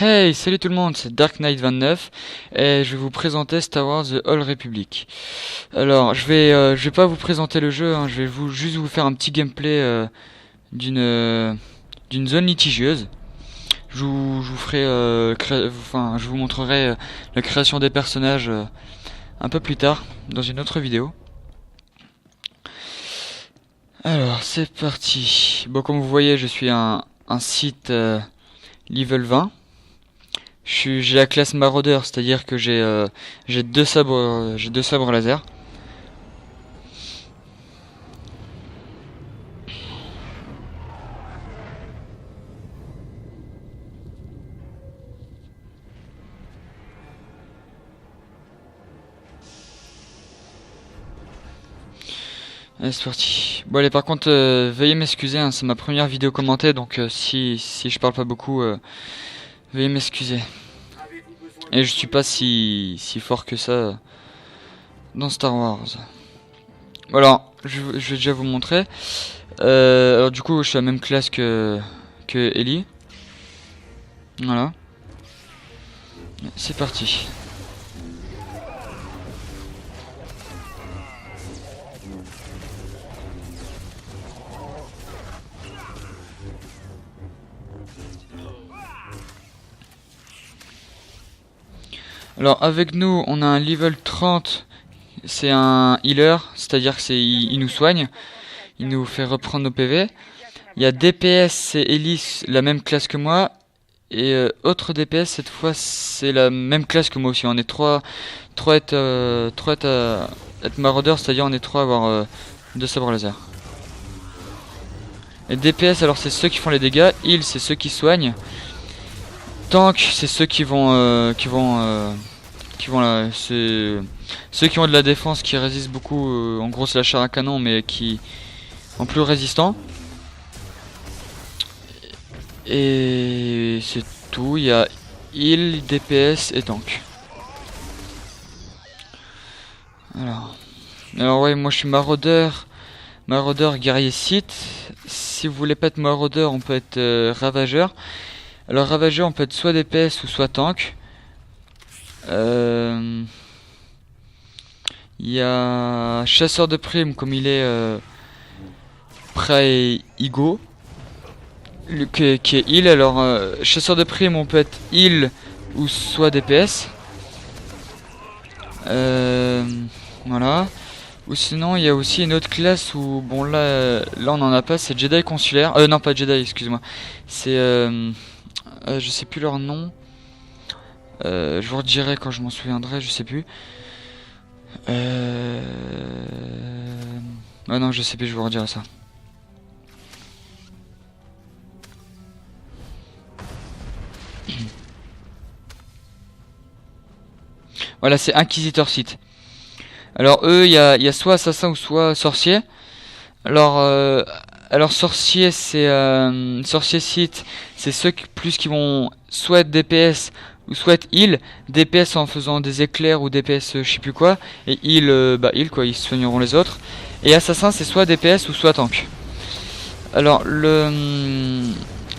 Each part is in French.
Hey, salut tout le monde, c'est Dark Knight 29 et je vais vous présenter Star Wars The Old Republic. Alors, je vais pas vous présenter le jeu, hein, je vais juste vous faire un petit gameplay d'une d'une zone litigieuse. Je vous ferai, enfin, je vous montrerai la création des personnages un peu plus tard dans une autre vidéo. Alors, c'est parti. Bon, comme vous voyez, je suis un site level 20. J'ai la classe maraudeur, c'est-à-dire que j'ai deux sabres laser. Allez, c'est parti. Bon allez, par contre, veuillez m'excuser, hein, c'est ma première vidéo commentée, donc si je parle pas beaucoup, veuillez m'excuser. Et je suis pas si fort que ça dans Star Wars. Voilà, je vais déjà vous montrer. Alors du coup, je suis la même classe que Ellie. Voilà. C'est parti. Alors avec nous, on a un level 30. C'est un healer, c'est-à-dire que il nous soigne, il nous fait reprendre nos PV. Il y a DPS, c'est Ellie, la même classe que moi. Et autre DPS, cette fois, c'est la même classe que moi aussi. On est trois être maraudeur, c'est-à-dire on est trois à avoir deux sabres laser. Et DPS, alors c'est ceux qui font les dégâts. Heal, c'est ceux qui soignent. Tank, c'est ceux qui vont là, c'est ceux qui ont de la défense, qui résistent beaucoup. En gros, c'est la chair à canon, mais qui en plus résistant. Et c'est tout. Il y a heal, DPS et tank. Alors ouais, moi je suis maraudeur, guerrier Sith. Si vous voulez pas être maraudeur, on peut être ravageur. Alors ravageur, on peut être soit DPS ou soit tank. Il y a chasseur de primes, comme il est Prêt et Igo, qui est heal. Alors chasseur de primes, on peut être heal ou soit DPS. Voilà. Ou sinon, il y a aussi une autre classe où, bon, là on en a pas, c'est Jedi consulaire. Non, pas Jedi, excuse-moi. C'est, je sais plus leur nom. Je vous redirai quand je m'en souviendrai, je sais plus. Ah non, je sais plus, je vous redirai ça. Voilà, c'est Inquisiteur Sith. Alors eux, il y a soit assassin ou soit sorcier. Alors sorcier, c'est sorcier Sith, c'est ceux qui vont soit être DPS ou soit être heal. DPS en faisant des éclairs ou DPS je sais plus quoi, et heal, heal quoi, ils soigneront les autres. Et assassin, c'est soit DPS ou soit tank. Alors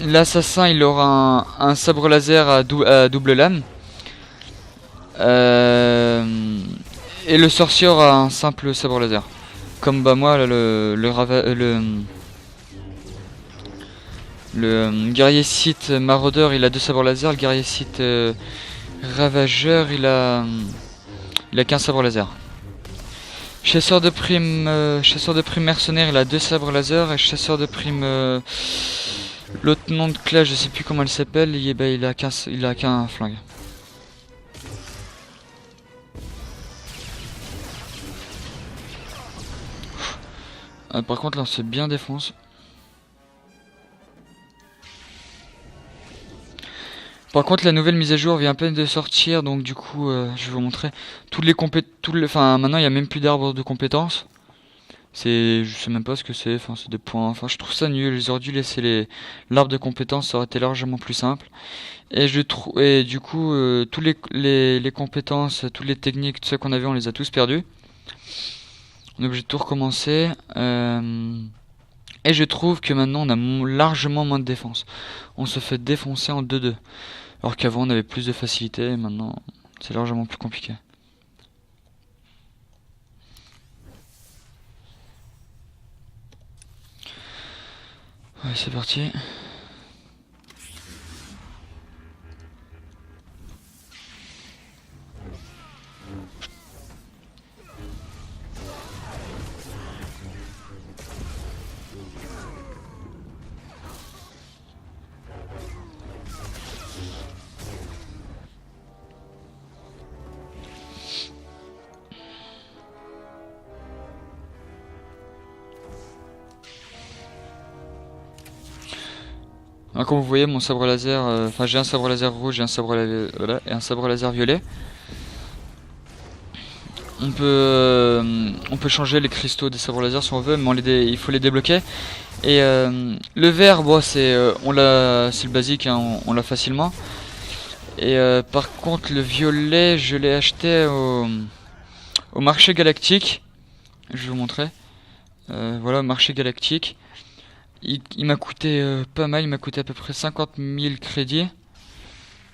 l'assassin, il aura un sabre laser à double lame. Et le sorcier aura un simple sabre laser. Comme moi, là, le guerrier Sith maraudeur, il a deux sabres laser. Le guerrier Sith ravageur, il a qu'un sabre laser. Chasseur de prime mercenaire, il a deux sabres laser. Et chasseur de prime l'autre nom de classe, je sais plus comment elle s'appelle. Il a qu'un flingue. Par contre, là, on se bien défonce. Par contre, la nouvelle mise à jour vient à peine de sortir, donc du coup, je vais vous montrer enfin, maintenant, il n'y a même plus d'arbres de compétences. Je sais même pas ce que c'est. Enfin, c'est des points. Enfin, je trouve ça nul. Ils auraient dû laisser l'arbre de compétences, ça aurait été largement plus simple. Et du coup, tous les compétences, toutes les techniques, tout ça qu'on avait, on les a tous perdus. On est obligé de tout recommencer. Et je trouve que maintenant on a largement moins de défense. On se fait défoncer en 2-2. Alors qu'avant on avait plus de facilité, et maintenant c'est largement plus compliqué. Ouais, c'est parti. Alors, comme vous voyez, mon sabre laser, enfin j'ai un sabre laser rouge et un sabre voilà, et un sabre laser violet. On peut changer les cristaux des sabres laser si on veut, mais il faut les débloquer. Et le vert, bon, c'est le basique, hein, on l'a facilement. Et par contre, le violet, je l'ai acheté au marché galactique. Je vais vous montrer. Voilà, marché galactique. Il m'a coûté pas mal, il m'a coûté à peu près 50 000 crédits.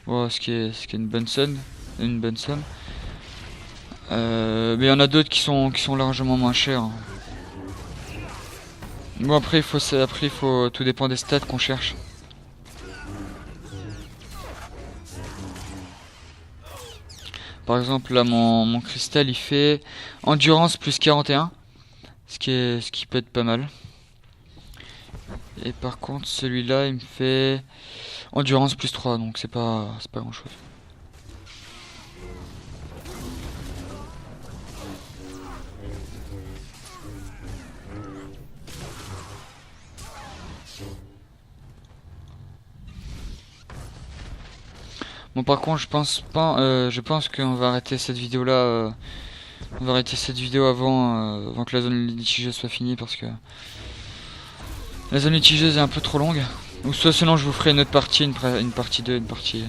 Bon, ce qui est une bonne somme. Mais il y en a d'autres qui sont largement moins chers. Bon, après il faut tout dépend des stats qu'on cherche. Par exemple là mon cristal il fait endurance plus 41, ce qui peut être pas mal. Et par contre celui-là il me fait endurance plus 3, donc c'est pas grand chose. Bon, par contre je pense qu'on va arrêter cette vidéo là, on va arrêter cette vidéo avant que la zone litigieuse soit finie, parce que la zone litigieuse est un peu trop longue. Ou soit sinon je vous ferai une autre partie, une partie 2, une partie,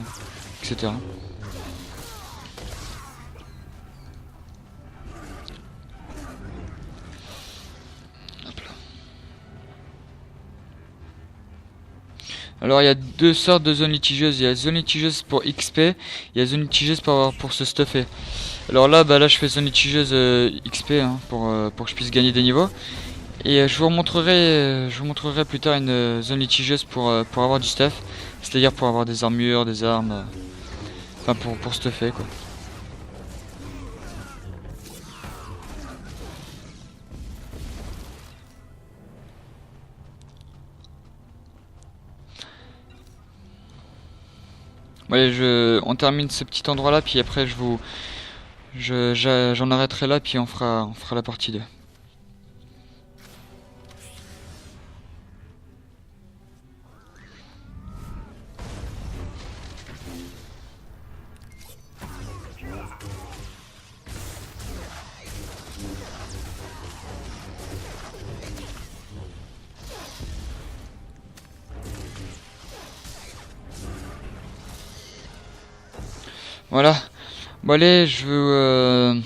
etc. Alors il y a deux sortes de zones litigieuses. Il y a zone litigieuse pour XP, il y a zone litigieuse pour se stuffer. Alors là, là je fais zone litigieuse XP, hein, pour que je puisse gagner des niveaux. Et je vous montrerai plus tard une zone litigieuse pour avoir du stuff. C'est-à-dire pour avoir des armures, des armes. Enfin pour stuffer quoi. Allez, on termine ce petit endroit là, puis après j'en arrêterai là, puis on fera la partie 2. Voilà. Bon allez, j'espère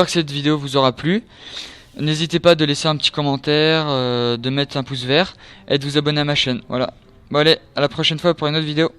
que cette vidéo vous aura plu. N'hésitez pas de laisser un petit commentaire, de mettre un pouce vert et de vous abonner à ma chaîne. Voilà. Bon allez, à la prochaine fois pour une autre vidéo.